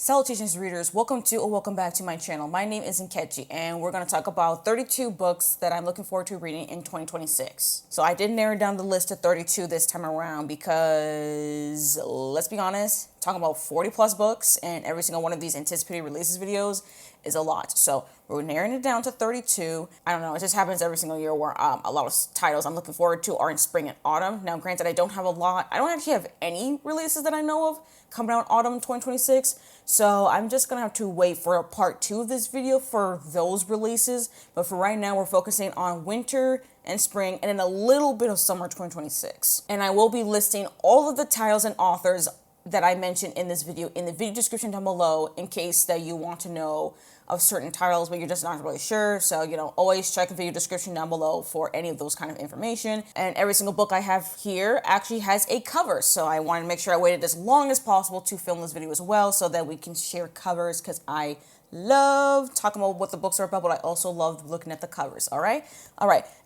Salutations readers, welcome to or welcome back to my channel. My name is Nkechi and we're going to talk about 32 books that I'm looking forward to reading in 2026. So I did narrow down the list to 32 this time around because, let's be honest, talking about 40 plus books and every single one of these anticipated releases videos is a lot. So we're narrowing it down to 32. I don't know, it just happens every single year where a lot of titles I'm looking forward to are in spring and autumn. Now granted, I don't actually have any releases that I know of coming out autumn 2026. So I'm just gonna have to wait for a part 2 of this video for those releases. But for right now, we're focusing on winter and spring and then a little bit of summer 2026. And I will be listing all of the titles and authors that I mentioned in this video in the video description down below in case that you want to know of certain titles but you're just not really sure. So, always check the video description down below for any of those kind of information. And every single book I have here actually has a cover. So I wanted to make sure I waited as long as possible to film this video as well so that we can share covers because I love talking about what the books are about, but I also love looking at the covers, all right?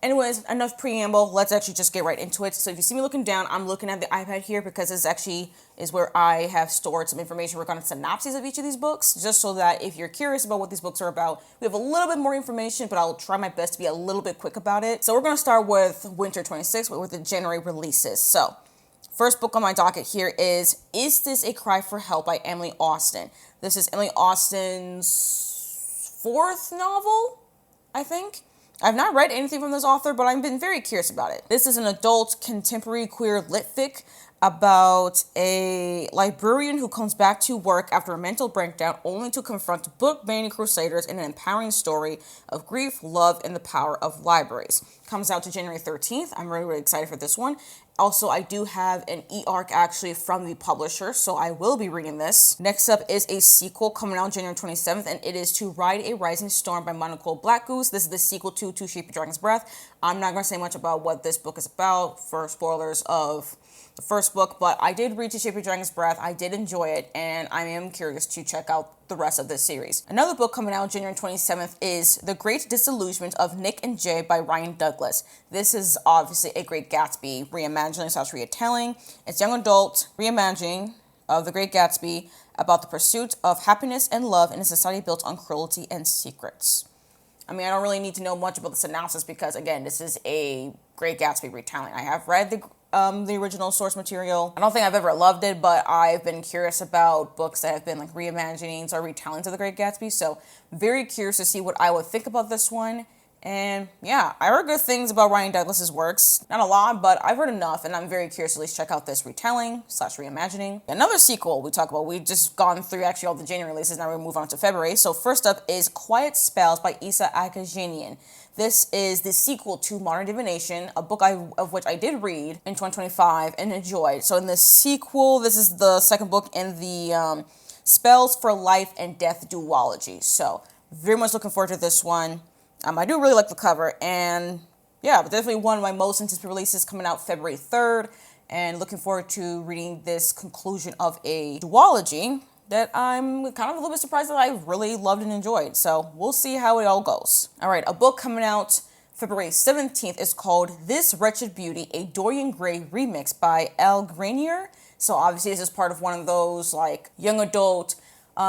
Anyways, enough preamble. Let's actually just get right into it. So if you see me looking down, I'm looking at the iPad here because this actually is where I have stored some information regarding synopses of each of these books, just so that if you're curious about what these books are about, we have a little bit more information, but I'll try my best to be a little bit quick about it. So we're going to start with Winter 26, with the January releases. So first book on my docket here is This a Cry for Help by Emily Austen. This is Emily Austen's 4th novel, I think. I've not read anything from this author, but I've been very curious about it. This is an adult contemporary queer lit fic about a librarian who comes back to work after a mental breakdown only to confront book-banning crusaders in an empowering story of grief, love, and the power of libraries. Comes out to January 13th. I'm really, really excited for this one. Also, I do have an e-arc actually from the publisher, so I will be reading this. Next up is a sequel coming out January 27th, and it is To Ride a Rising Storm by Moniquill Blackgoose. This is the sequel to Shape Your Dragon's Breath. I'm not going to say much about what this book is about for spoilers of the first book, but I did read To Shape Your Dragon's Breath. I did enjoy it, and I am curious to check out the rest of this series. Another book coming out January 27th is The Great Disillusionment of Nick and Jade by Ryan Douglas. This is obviously a Great Gatsby reimagining / retelling. It's young adult reimagining of The Great Gatsby about the pursuit of happiness and love in a society built on cruelty and secrets. I mean, I don't really need to know much about the synopsis because, again, this is a Great Gatsby retelling. I have read the original source material. I don't think I've ever loved it, but I've been curious about books that have been like reimaginings or retellings of The Great Gatsby. So very curious to see what I would think about this one. And yeah, I heard good things about Ryan Douglas's works. Not a lot, but I've heard enough, and I'm very curious to at least check out this retelling / reimagining. Another sequel we've just gone through actually all the January releases, now we move on to February. So first up is Quiet Spells by Agajanian. This is the sequel to Modern Divination, a book of which I did read in 2025 and enjoyed. So in the sequel, this is the second book in the Spells for Life and Death duology. So very much looking forward to this one. I do really like the cover, and yeah, but definitely one of my most anticipated releases coming out February 3rd, and looking forward to reading this conclusion of a duology that I'm kind of a little bit surprised that I really loved and enjoyed. So we'll see how it all goes. All right, a book coming out February 17th is called This Wretched Beauty, a Dorian Gray remix by Elle, Grenier. So obviously this is part of one of those like young adult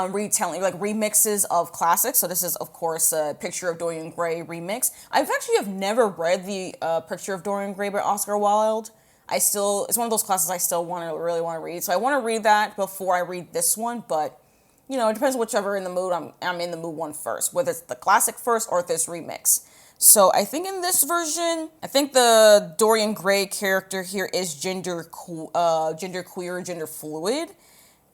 retelling, like remixes of classics. So this is, of course, a Picture of Dorian Gray remix. I've never read the Picture of Dorian Gray by Oscar Wilde. It's one of those classes I still really want to read. So I want to read that before I read this one, but it depends whichever in the mood I'm in the mood one first, whether it's the classic first or this remix. So I think in this version, the Dorian Gray character here is gender queer, gender fluid.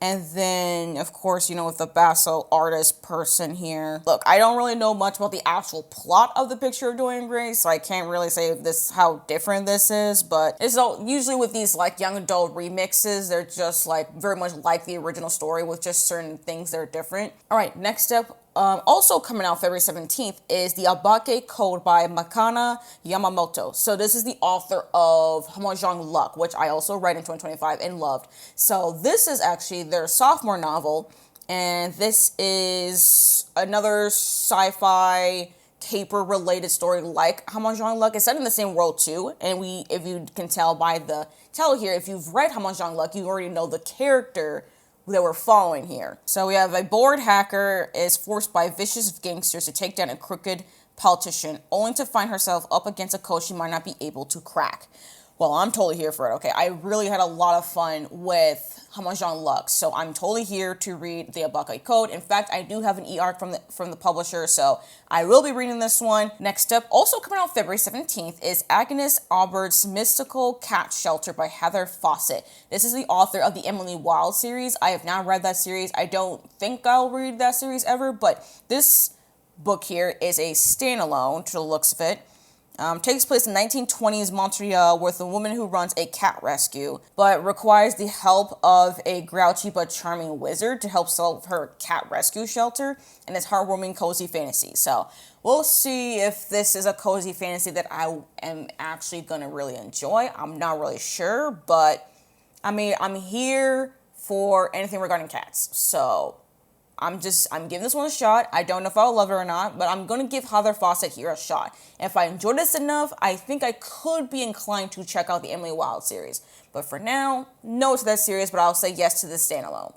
And then, of course, with the Basso artist person here. Look, I don't really know much about the actual plot of the Picture of Dorian Gray, so I can't really say how different this is. But it's usually with these like young adult remixes, they're just like very much like the original story with just certain things that are different. All right, next up. Also coming out February 17th is the Obake Code by Makana Yamamoto. So this is the author of Hamajang Luck, which I also read in 2025 and loved. So this is actually their sophomore novel, and this is another sci-fi caper-related story like Hamajang Luck. It's set in the same world too, and if you can tell by the title here, if you've read Hamajang Luck, you already know the character that we're following here. So we have a bored hacker is forced by vicious gangsters to take down a crooked politician, only to find herself up against a code she might not be able to crack. Well, I'm totally here for it, okay? I really had a lot of fun with Hamajan Lux, so I'm totally here to read the Obake Code. In fact, I do have an e-arc from the publisher, so I will be reading this one. Next up, also coming out February 17th, is Agnes Aubert's Mystical Cat Shelter by Heather Fawcett. This is the author of the Emily Wilde series. I have not read that series. I don't think I'll read that series ever, but this book here is a standalone to the looks of it. Takes place in 1920s Montreal with a woman who runs a cat rescue, but requires the help of a grouchy but charming wizard to help solve her cat rescue shelter, and it's heartwarming, cozy fantasy. So we'll see if this is a cozy fantasy that I am actually going to really enjoy. I'm not really sure, but I mean, I'm here for anything regarding cats. So I'm giving this one a shot. I don't know if I'll love it or not, but I'm going to give Heather Fawcett here a shot. And if I enjoy this enough, I think I could be inclined to check out the Emily Wilde series. But for now, no to that series, but I'll say yes to this standalone.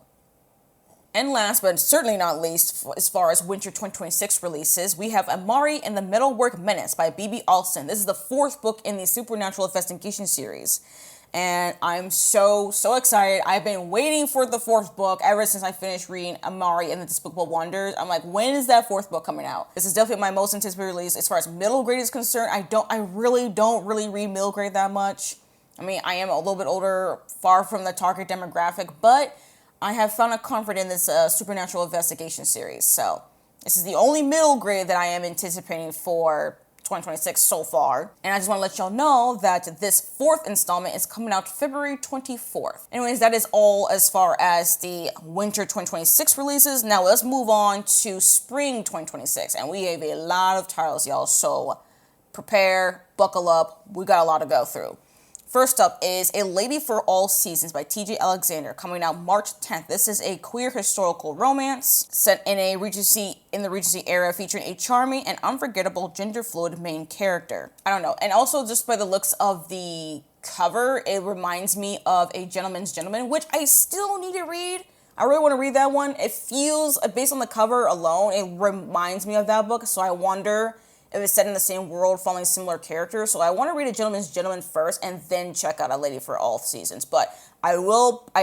And last, but certainly not least, as far as Winter 2026 releases, we have Amari and the Metalwork Menace by B.B. Alston. This is the 4th book in the Supernatural Investigation series. And I'm so excited. I've been waiting for the 4th book ever since I finished reading Amari and the Despicable Wonders. I'm like, when is that 4th book coming out? This is definitely my most anticipated release as far as middle grade is concerned. I really don't read middle grade that much. I mean, I am a little bit older, far from the target demographic, but I have found a comfort in this Supernatural Investigation series. So this is the only middle grade that I am anticipating for 2026 so far. And I just want to let y'all know that this 4th installment is coming out February 24th. Anyways, that is all as far as the Winter 2026 releases. Now let's move on to Spring 2026. And we have a lot of titles, y'all. So prepare, buckle up. We got a lot to go through. First up is A Lady for All Seasons by T.J. Alexander, coming out March 10th. This is a queer historical romance set in the Regency era, featuring a charming and unforgettable gender-fluid main character. I don't know, and also just by the looks of the cover, it reminds me of A Gentleman's Gentleman, which I still need to read. I really want to read that one. It feels, based on the cover alone, it reminds me of that book, so I wonder if it's set in the same world, following similar characters. So I want to read A Gentleman's Gentleman first and then check out A Lady for All Seasons. But I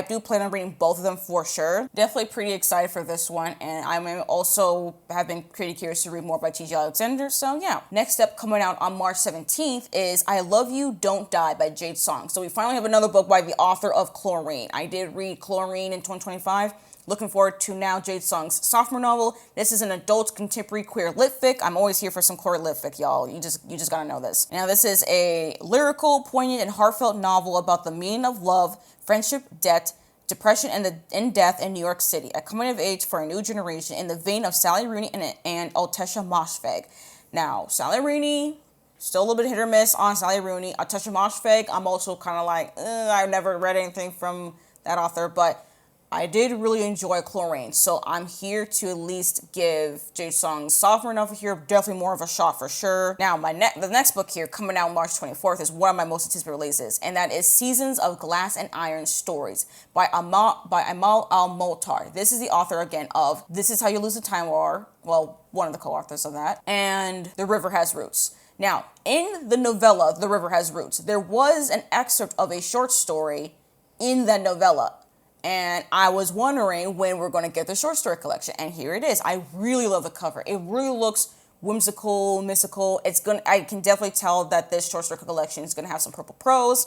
do plan on reading both of them for sure. Definitely pretty excited for this one. And I also have been pretty curious to read more by T.J. Alexander. So yeah. Next up, coming out on March 17th is I Love You, Don't Die by Jade Song. So we finally have another book by the author of Chlorine. I did read Chlorine in 2025. Looking forward to now Jade Song's sophomore novel. This is an adult contemporary queer lit fic. I'm always here for some queer lit fic, y'all. You just gotta know this. Now, this is a lyrical, poignant, and heartfelt novel about the meaning of love, friendship, debt, depression, and death in New York City. A coming of age for a new generation in the vein of Sally Rooney and Altesha Moshfegh. Now, Sally Rooney, still a little bit hit or miss on Sally Rooney. Altesha Moshfegh, I'm also kind of like, I've never read anything from that author, but I did really enjoy Chlorine, so I'm here to at least give Jade Song's sophomore novel here definitely more of a shot for sure. Now, the next book here, coming out March 24th, is one of my most anticipated releases, and that is Seasons of Glass and Iron Stories by Amal El-Mohtar. This is the author, again, of This Is How You Lose the Time War, well, one of the co-authors of that, and The River Has Roots. Now, in the novella, The River Has Roots, there was an excerpt of a short story in that novella. And I was wondering when we're going to get the short story collection. And here it is. I really love the cover. It really looks whimsical, mystical. I can definitely tell that this short story collection is going to have some purple prose.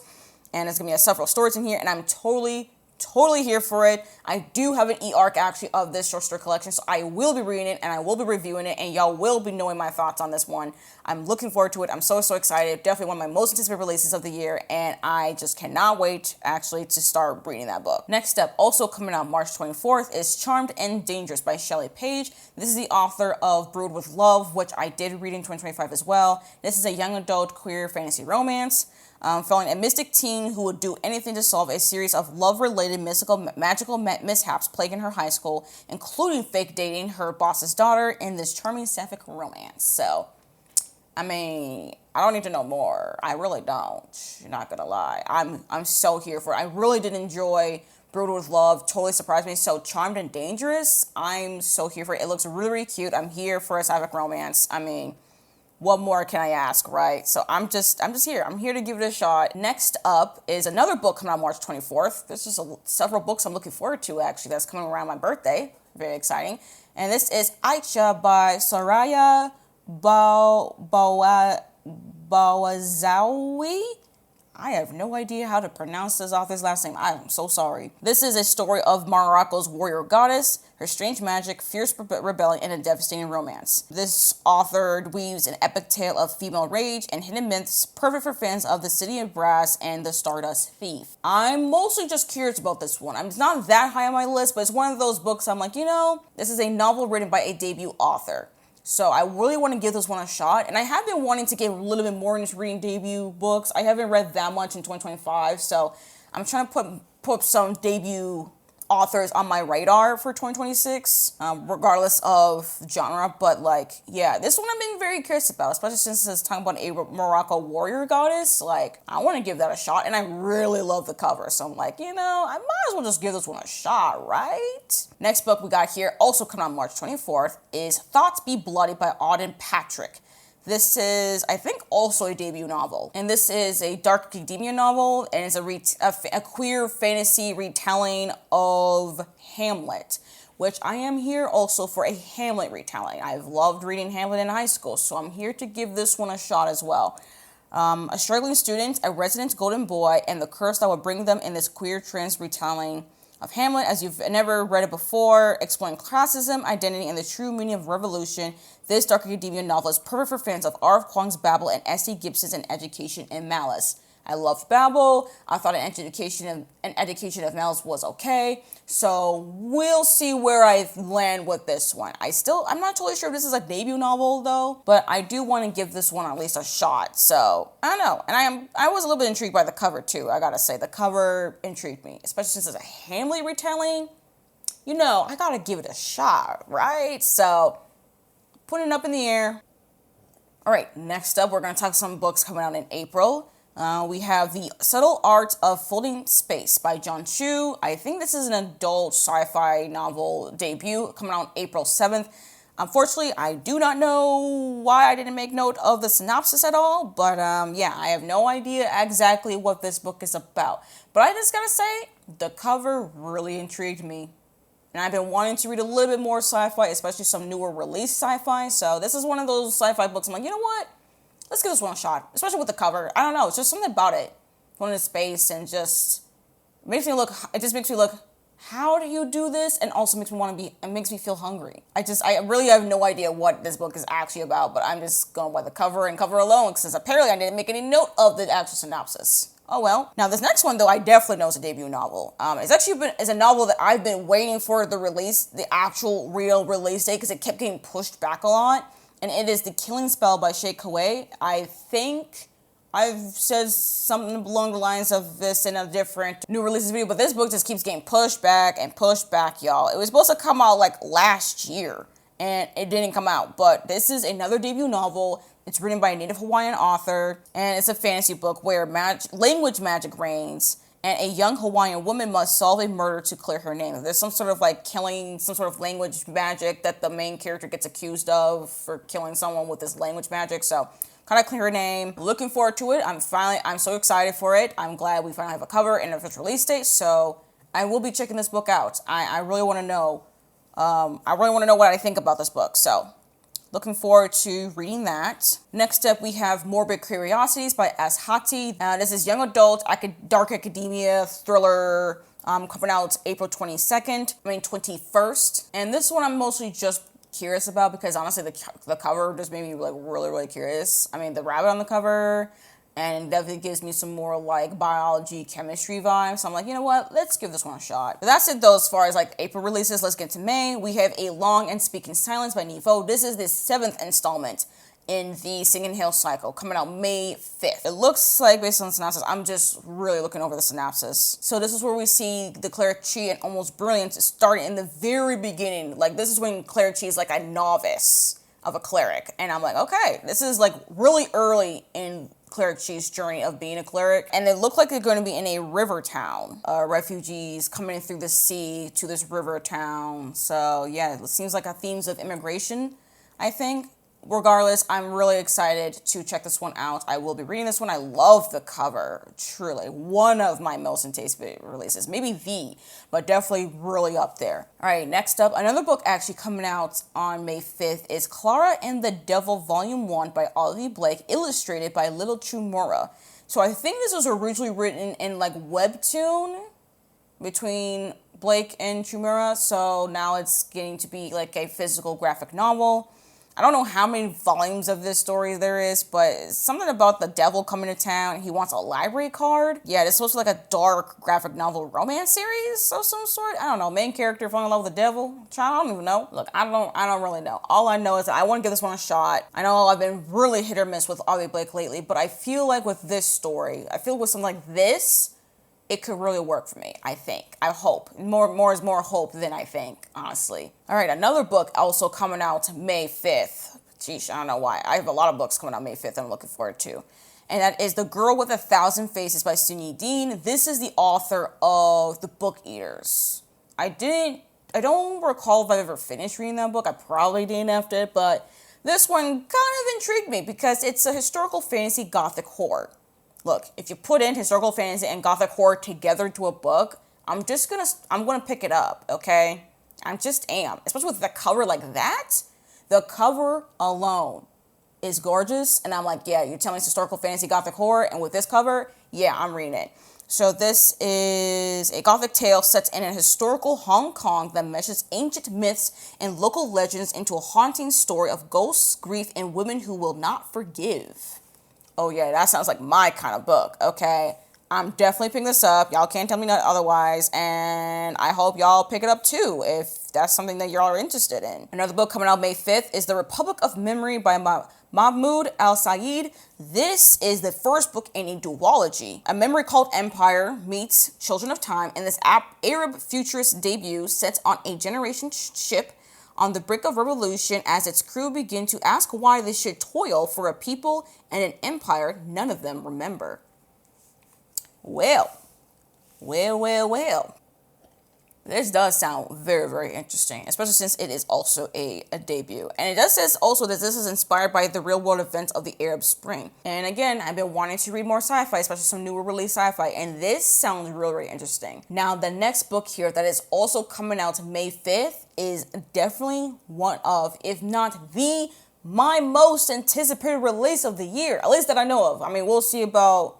And there's going to be several stories in here. And I'm totally here for it. I do have an e-arc actually of this short story collection, so I will be reading it and I will be reviewing it, and y'all will be knowing my thoughts on this one. I'm looking forward to it. I'm so excited. Definitely one of my most anticipated releases of the year, and I just cannot wait actually to start reading that book. Next up, also coming out March 24th, is Charmed and Dangerous by Shelly Page. This is the author of Brewed with Love, which I did read in 2025 as well. This is a young adult queer fantasy romance. Following a mystic teen who would do anything to solve a series of love-related magical mishaps plaguing her high school, including fake dating her boss's daughter in this charming sapphic romance. So, I mean, I don't need to know more. I really don't. Not gonna lie. I'm so here for it. I really did enjoy Brewed with Love totally surprised me. So Charmed and Dangerous, I'm so here for it. It looks really, really cute. I'm here for a sapphic romance. I mean, what more can I ask, right? So I'm just here. I'm here to give it a shot. Next up is another book coming out March 24th. There's just several books I'm looking forward to, actually, that's coming around my birthday. Very exciting. And this is Aisha by Soraya Bawazawi. I have no idea how to pronounce this author's last name. I am so sorry. This is a story of Morocco's warrior goddess, her strange magic, fierce rebellion, and a devastating romance. This author weaves an epic tale of female rage and hidden myths, perfect for fans of The City of Brass and The Stardust Thief. I'm mostly just curious about this one. It's not that high on my list, but it's one of those books I'm like, this is a novel written by a debut author. So I really want to give this one a shot. And I have been wanting to get a little bit more into reading debut books. I haven't read that much in 2025. So I'm trying to put some debut authors on my radar for 2026, regardless of genre. But this one I've been very curious about, especially since it's talking about a Morocco warrior goddess. I want to give that a shot, and I really love the cover. So I'm like, I might as well just give this one a shot, right? Next book we got here, also coming out March 24th, is Thoughts Be Bloody by Auden Patrick. This is, I think, also a debut novel. And this is a dark academia novel, and it's a queer fantasy retelling of Hamlet, which I am here also for a Hamlet retelling. I've loved reading Hamlet in high school, so I'm here to give this one a shot as well. A struggling student, a resident golden boy, and the curse that will bring them in this queer trans retelling of Hamlet, as you've never read it before, exploring classism, identity, and the true meaning of revolution. This dark academia novel is perfect for fans of R.F. Kuang's Babel and S.E. Gibson's An Education in Malice. I loved Babel. I thought An Education of Malice was okay. So we'll see where I land with this one. I'm not totally sure if this is a debut novel though, but I do want to give this one at least a shot. So I don't know. And I was a little bit intrigued by the cover too. I gotta say, the cover intrigued me, especially since it's a Hamlet retelling. I gotta give it a shot, right? So putting it up in the air. All right, next up, we're gonna talk some books coming out in April. We have The Subtle Art of Folding Space by John Chu. I think this is an adult sci-fi novel debut coming out April 7th. Unfortunately, I do not know why I didn't make note of the synopsis at all, but I have no idea exactly what this book is about. But I just gotta say, the cover really intrigued me. And I've been wanting to read a little bit more sci-fi, especially some newer release sci-fi. So this is one of those sci-fi books I'm like, you know what? Let's give this one a shot, especially with the cover. I don't know, it's just something about it. Going into space and just makes me look, how do you do this? And also makes me feel hungry. I really have no idea what this book is actually about, but I'm just going by the cover and cover alone, since apparently I didn't make any note of the actual synopsis. Oh well. Now this next one though, I definitely know is a debut novel. It's a novel that I've been waiting for the actual real release date, because it kept getting pushed back a lot. And it is The Killing Spell by Shea Kawai. I think I've said something along the lines of this in a different new releases video, but this book just keeps getting pushed back, y'all. It was supposed to come out last year, and it didn't come out. But this is another debut novel. It's written by a Native Hawaiian author, and it's a fantasy book where language magic reigns, and a young Hawaiian woman must solve a murder to clear her name. There's some sort of killing, some sort of language magic that the main character gets accused of for killing someone with this language magic. So kind of clear her name. Looking forward to it. I'm so excited for it. I'm glad we finally have a cover and a official release date. So I will be checking this book out. I really want to know. What I think about this book. So looking forward to reading that. Next up, we have Morbid Curiosities by S. Hati. This is young adult, dark academia thriller, coming out April 21st. And this one I'm mostly just curious about, because honestly, the cover just made me really, really curious. The rabbit on the cover, and definitely gives me some more biology, chemistry vibes. So I'm like, you know what? Let's give this one a shot. But that's it though, as far as April releases. Let's get to May. We have A Long and Speaking Silence by Niveau. This is the 7th installment in the Singing Hill cycle, coming out May 5th. It looks like, based on the synopsis, I'm just really looking over the synopsis. So this is where we see the Claire Chi and Almost Brilliant starting in the very beginning. This is when Claire Chi is a novice. of a cleric. And I'm like, okay, this is like really early in Cleric Chief's journey of being a cleric. And they look like they're going to be in a river town. Refugees coming through the sea to this river town. So yeah, it seems like a themes of immigration, I think. Regardless, I'm really excited to check this one out. I will be reading this one. I love the cover. Truly. One of my most anticipated releases. Maybe but definitely really up there. All right, next up, another book actually coming out on May 5th is Clara and the Devil Volume 1 by Olivia Blake, illustrated by Little Chumura. So I think this was originally written in like webtoon between Blake and Chumura. So now it's getting to be like a physical graphic novel. I don't know how many volumes of this story there is, but something about the devil coming to town. He wants a library card. Yeah, this is supposed to be like a dark graphic novel romance series of some sort. I don't know. Main character falling in love with the devil. Child, I don't even know. Look, I don't really know. All I know is that I want to give this one a shot. I know I've been really hit or miss with Olivia Blake lately, but I feel like with this story, I feel with something like this, it could really work for me, I think. I hope. More is more hope than I think, honestly. All right, another book also coming out May 5th. Geesh, I don't know why. I have a lot of books coming out May 5th I'm looking forward to. And that is The Girl with 1,000 Faces by Sunyi Dean. This is the author of The Book Eaters. I don't recall if I've ever finished reading that book. I probably didn't after it, but this one kind of intrigued me because it's a historical fantasy gothic horror. Look, if you put in historical fantasy and gothic horror together into a book, I'm gonna pick it up, okay? I just am. Especially with the cover like that. The cover alone is gorgeous. And I'm like, yeah, you're telling me it's historical fantasy gothic horror, and with this cover, yeah, I'm reading it. So this is a gothic tale set in a historical Hong Kong that meshes ancient myths and local legends into a haunting story of ghosts, grief, and women who will not forgive. Oh yeah, that sounds like my kind of book, okay? I'm definitely picking this up. Y'all can't tell me not otherwise, and I hope y'all pick it up too if that's something that y'all are interested in. Another book coming out May 5th is The Republic of Memory by Mahmoud Al-Sayed. This is the first book in a duology. A memory called Empire meets Children of Time in this Arab futurist debut set on a generation ship on the brink of revolution as its crew begin to ask why they should toil for a people and an empire none of them remember. Well. This does sound very, very interesting, especially since it is also a debut. And it does say also that this is inspired by the real-world events of the Arab Spring. And again, I've been wanting to read more sci-fi, especially some newer release sci-fi, and this sounds really, really interesting. Now, the next book here that is also coming out May 5th is definitely one of, if not my most anticipated release of the year, at least that I know of. I mean, we'll see about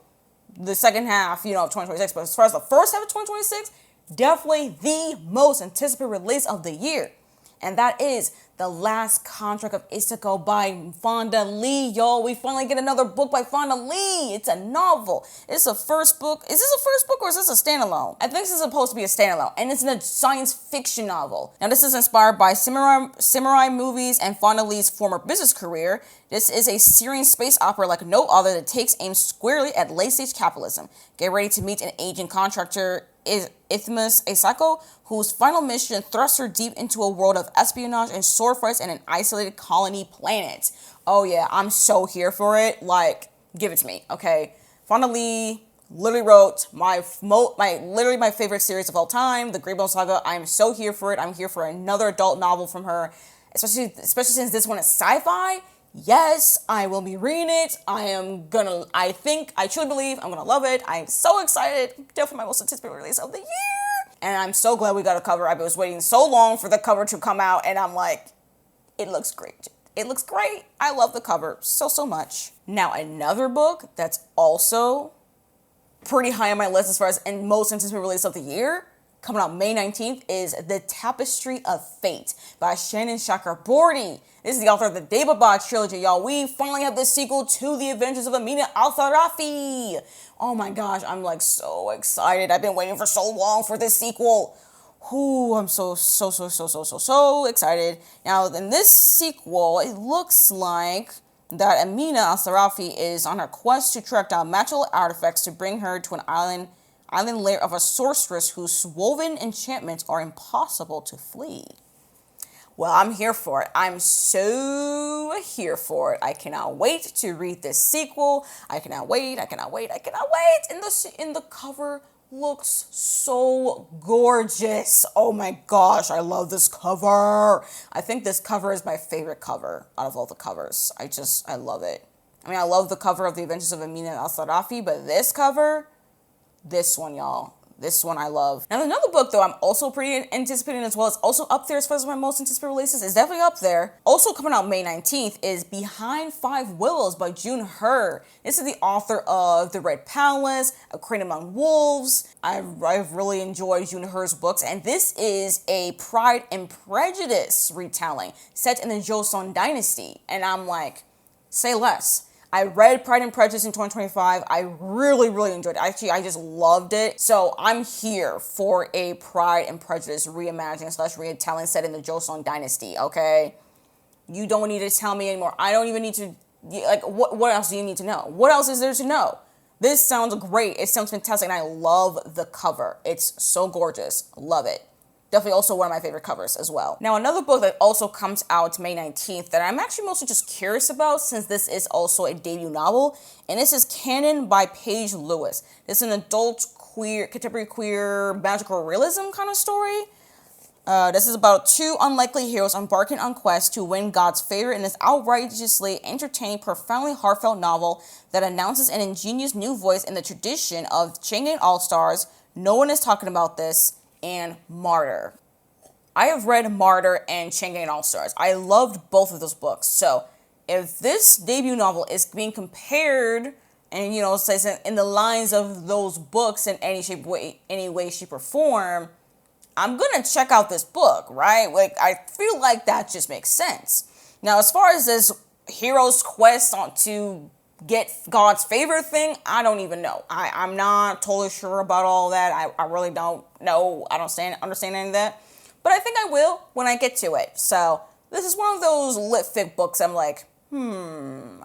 the second half, of 2026, but as far as the first half of 2026, definitely the most anticipated release of the year. And that is The Last Contract of Isako by Fonda Lee, y'all. We finally get another book by Fonda Lee. It's a novel. It's a first book. Is this a first book or is this a standalone? I think this is supposed to be a standalone, and it's a science fiction novel. Now, this is inspired by samurai movies and Fonda Lee's former business career. This is a Syrian space opera like no other that takes aim squarely at late-stage capitalism. Get ready to meet an aging contractor, Isthmus Asako, whose final mission thrusts her deep into a world of espionage and sword fights in an isolated colony planet. Oh yeah, I'm so here for it. Like, give it to me, okay? Fonda Lee literally wrote my favorite series of all time, the Greenbone Saga. I'm so here for it. I'm here for another adult novel from her, especially since this one is sci-fi. Yes, I will be reading it. I truly believe I'm gonna love it. I'm so excited. Definitely my most anticipated release of the year. And I'm so glad we got a cover. I was waiting so long for the cover to come out, and I'm like, it looks great. It looks great. I love the cover so much. Now, another book that's also pretty high on my list as far as most anticipated release of the year, coming out May 19th, is The Tapestry of Fate by Shannon Chakraborty. This is the author of the Daybaba trilogy, y'all. We finally have the sequel to The Adventures of Amina Al-Tharafi. Oh my gosh, I'm like so excited. I've been waiting for so long for this sequel. Ooh, I'm so excited. Now, in this sequel, it looks like that Amina Al-Tharafi is on her quest to track down magical artifacts to bring her to an island lair of a sorceress whose woven enchantments are impossible to flee. Well, I'm here for it. I'm so here for it. I cannot wait to read this sequel. I cannot wait. I cannot wait. I cannot wait. And the cover looks so gorgeous. Oh my gosh, I love this cover. I think this cover is my favorite cover out of all the covers. I love it. I mean, I love the cover of The Adventures of Amina and Al-Sarafi, but this cover, this one, y'all. This one I love. Now, another book, though, I'm also pretty anticipating as well. It's also up there as far as my most anticipated releases. It's definitely up there. Also coming out May 19th is Behind Five Willows by June Hur. This is the author of The Red Palace, A Crane Among Wolves. I've really enjoyed June Hur's books, and this is a Pride and Prejudice retelling set in the Joseon Dynasty. And I'm like, say less. I read Pride and Prejudice in 2025. I really, really enjoyed it. Actually, I just loved it. So I'm here for a Pride and Prejudice reimagining / retelling set in the Joseon Dynasty, okay? You don't need to tell me anymore. I don't even need to, like, what else do you need to know? What else is there to know? This sounds great. It sounds fantastic, and I love the cover. It's so gorgeous. Love it. Definitely also one of my favorite covers as well. Now, another book that also comes out May 19th that I'm actually mostly just curious about, since this is also a debut novel, and this is Canon by Paige Lewis. This is an adult queer, contemporary queer, magical realism kind of story. This is about two unlikely heroes embarking on quests to win God's favor in this outrageously entertaining, profoundly heartfelt novel that announces an ingenious new voice in the tradition of Changing All-Stars. No one is talking about this. And Martyr. I have read Martyr and Changing All-Stars. I loved both of those books. So if this debut novel is being compared and, you know, says in the lines of those books in any way, shape, or form, I'm going to check out this book, right? Like, I feel like that just makes sense. Now, as far as this hero's quest to get God's favor thing, I don't even know. I'm not totally sure about all that. I really don't know. I don't understand any of that. But I think I will when I get to it. So this is one of those lit fic books I'm like, I'm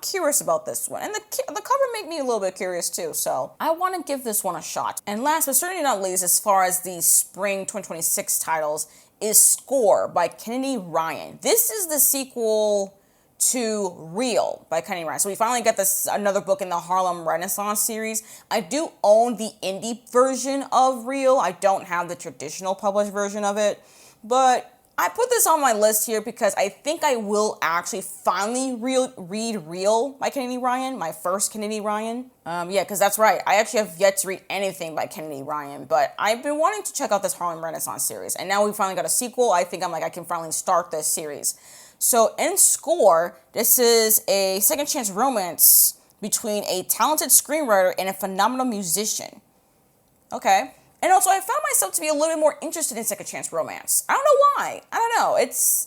curious about this one. And the cover made me a little bit curious too. So I want to give this one a shot. And last but certainly not least, as far as the spring 2026 titles, is Score by Kennedy Ryan. This is the sequel to Real by Kennedy Ryan. So we finally got another book in the Harlem Renaissance series. I do own the indie version of Real. I don't have the traditional published version of it. But I put this on my list here because I think I will actually finally read Real by Kennedy Ryan, my first Kennedy Ryan. Yeah, because that's right. I actually have yet to read anything by Kennedy Ryan, but I've been wanting to check out this Harlem Renaissance series. And now we finally got a sequel. I think I can finally start this series. So in Score, this is a second chance romance between a talented screenwriter and a phenomenal musician. Okay. And also I found myself to be a little bit more interested in second chance romance. I don't know why. I don't know.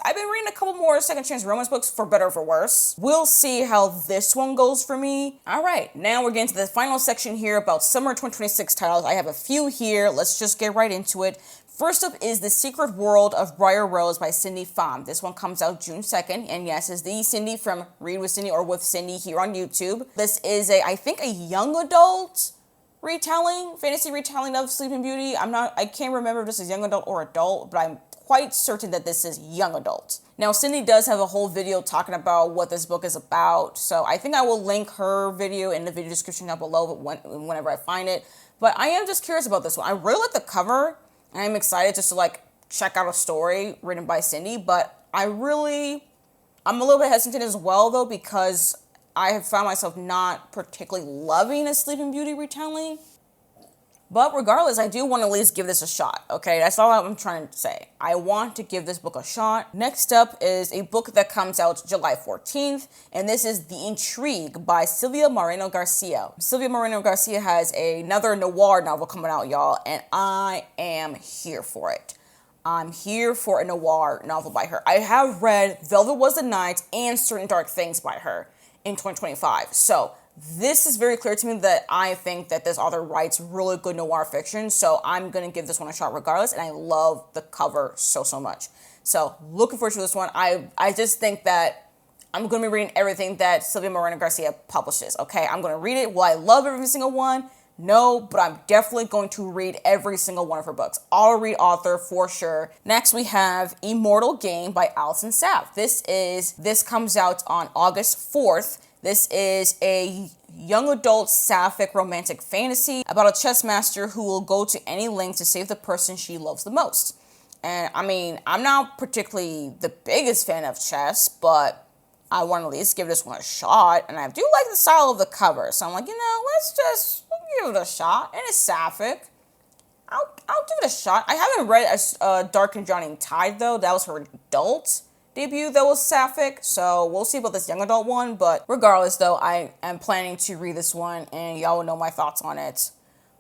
I've been reading a couple more second chance romance books, for better or for worse. We'll see how this one goes for me. All right. Now we're getting to the final section here about summer 2026 titles. I have a few here. Let's just get right into it. First up is The Secret World of Briar Rose by Cindy Pham. This one comes out June 2nd, and yes, it's the Cindy from Read with Cindy or With Cindy here on YouTube. This is I think a young adult fantasy retelling of Sleeping Beauty. I can't remember if this is young adult or adult, but I'm quite certain that this is young adult. Now, Cindy does have a whole video talking about what this book is about, so I think I will link her video in the video description down below whenever I find it. But I am just curious about this one. I really like the cover. I'm excited just to check out a story written by Cindy, but I'm a little bit hesitant as well though, because I have found myself not particularly loving a Sleeping Beauty retelling. But regardless, I do want to at least give this a shot, okay? That's all I'm trying to say. I want to give this book a shot. Next up is a book that comes out July 14th, and this is The Intrigue by Silvia Moreno Garcia. Silvia Moreno Garcia has another noir novel coming out, y'all, and I am here for it. I'm here for a noir novel by her. I have read Velvet Was the Night and Certain Dark Things by her in 2025, so this is very clear to me that I think that this author writes really good noir fiction, so I'm going to give this one a shot regardless, and I love the cover so much. So, looking forward to this one. I just think that I'm going to be reading everything that Silvia Moreno Garcia publishes, okay? I'm going to read it. Will I love every single one? No, but I'm definitely going to read every single one of her books. I'll read author for sure. Next, we have Immortal Game by Alston. This comes out on August 4th. This is a young adult sapphic romantic fantasy about a chess master who will go to any length to save the person she loves the most. And I mean, I'm not particularly the biggest fan of chess, but I want to at least give this one a shot, and I do like the style of the cover, so I'm like, let's just give it a shot, and it's sapphic. I'll give it a shot. I haven't read Dark Agajanian Tide, though. That was her adult debut that was sapphic, so we'll see about this young adult one, but regardless, though, I am planning to read this one, and y'all will know my thoughts on it,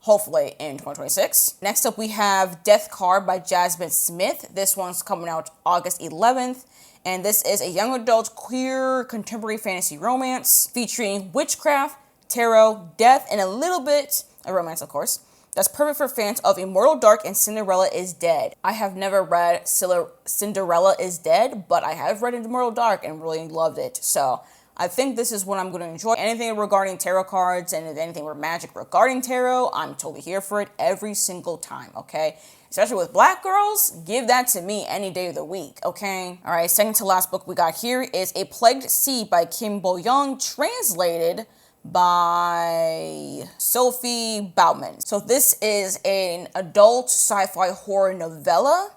hopefully, in 2026. Next up, we have Death Card by Jasmine Smith. This one's coming out August 11th. And this is a young adult queer contemporary fantasy romance featuring witchcraft, tarot, death, and a little bit of romance, of course. That's perfect for fans of Immortal Dark and Cinderella is Dead. I have never read Cinderella is Dead, but I have read Immortal Dark and really loved it. So I think this is what I'm going to enjoy. Anything regarding tarot cards and anything with magic regarding tarot, I'm totally here for it every single time, okay? Especially with black girls, give that to me any day of the week, okay? All right, second to last book we got here is A Plagued Sea by Kim Bo-young, translated by Sophie Boutman. So this is an adult sci-fi horror novella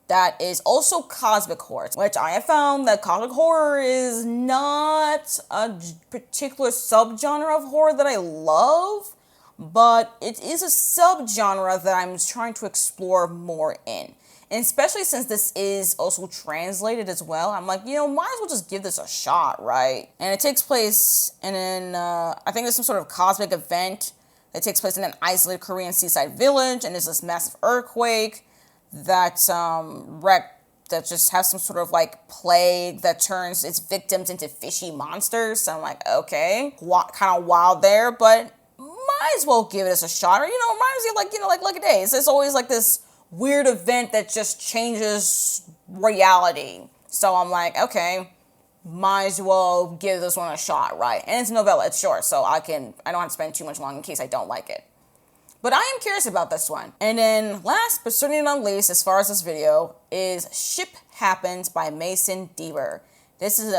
that is also cosmic horror, which I have found that cosmic horror is not a particular subgenre of horror that I love, but it is a subgenre that I'm trying to explore more in. And especially since this is also translated as well, I'm like, might as well just give this a shot, right? And it takes place in I think there's some sort of cosmic event that takes place in an isolated Korean seaside village, and there's this massive earthquake that that just has some sort of like plague that turns its victims into fishy monsters. So I'm like, okay, kind of wild there, but might as well give this a shot. Or, might as well like a day. It's always like this weird event that just changes reality. So I'm like, okay, might as well give this one a shot, right? And it's a novella, it's short, so I don't have to spend too much long in case I don't like it. But I am curious about this one. And then last, but certainly not least, as far as this video, is Ship Happens by Mason Deaver. This is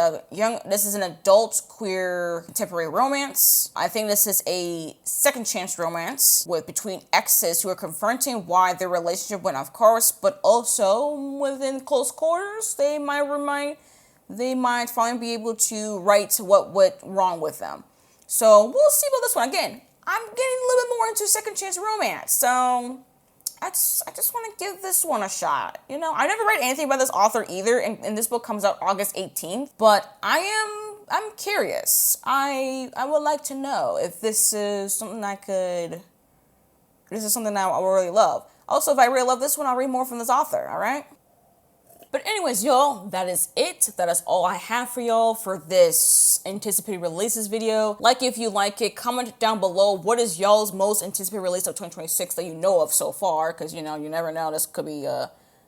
an adult queer contemporary romance. I think this is a second chance romance between exes who are confronting why their relationship went off course, but also within close quarters, they might finally be able to right what went wrong with them. So we'll see about this one. Again, I'm getting a little bit more into second chance romance, so I just want to give this one a shot. I never read anything about this author either, and this book comes out August 18th, but I'm curious. I would like to know if this is something I really love. Also, if I really love this one, I'll read more from this author, all right? But anyways, y'all, that is it. That is all I have for y'all for this anticipated releases video. Like if you like it, comment down below what is y'all's most anticipated release of 2026 that you know of so far, because you never know, this could be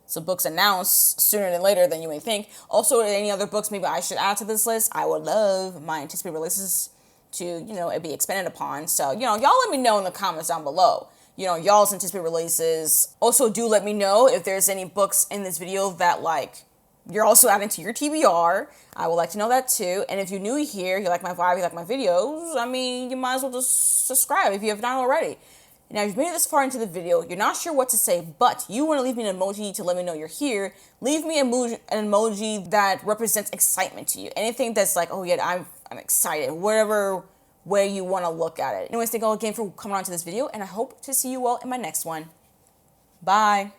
some books announced sooner than later than you may think. Also, any other books maybe I should add to this list. I would love my anticipated releases to, it be expanded upon. So, y'all let me know in the comments down below. Y'all's anticipated releases. Also, do let me know if there's any books in this video that, you're also adding to your TBR. I would like to know that, too. And if you're new here, you like my vibe, you like my videos, you might as well just subscribe if you have not already. Now, if you've made it this far into the video, you're not sure what to say, but you want to leave me an emoji to let me know you're here. Leave me an emoji that represents excitement to you. Anything that's like, oh, yeah, I'm excited. Whatever way you want to look at it. Anyways, thank you all again for coming on to this video, and I hope to see you all in my next one. Bye.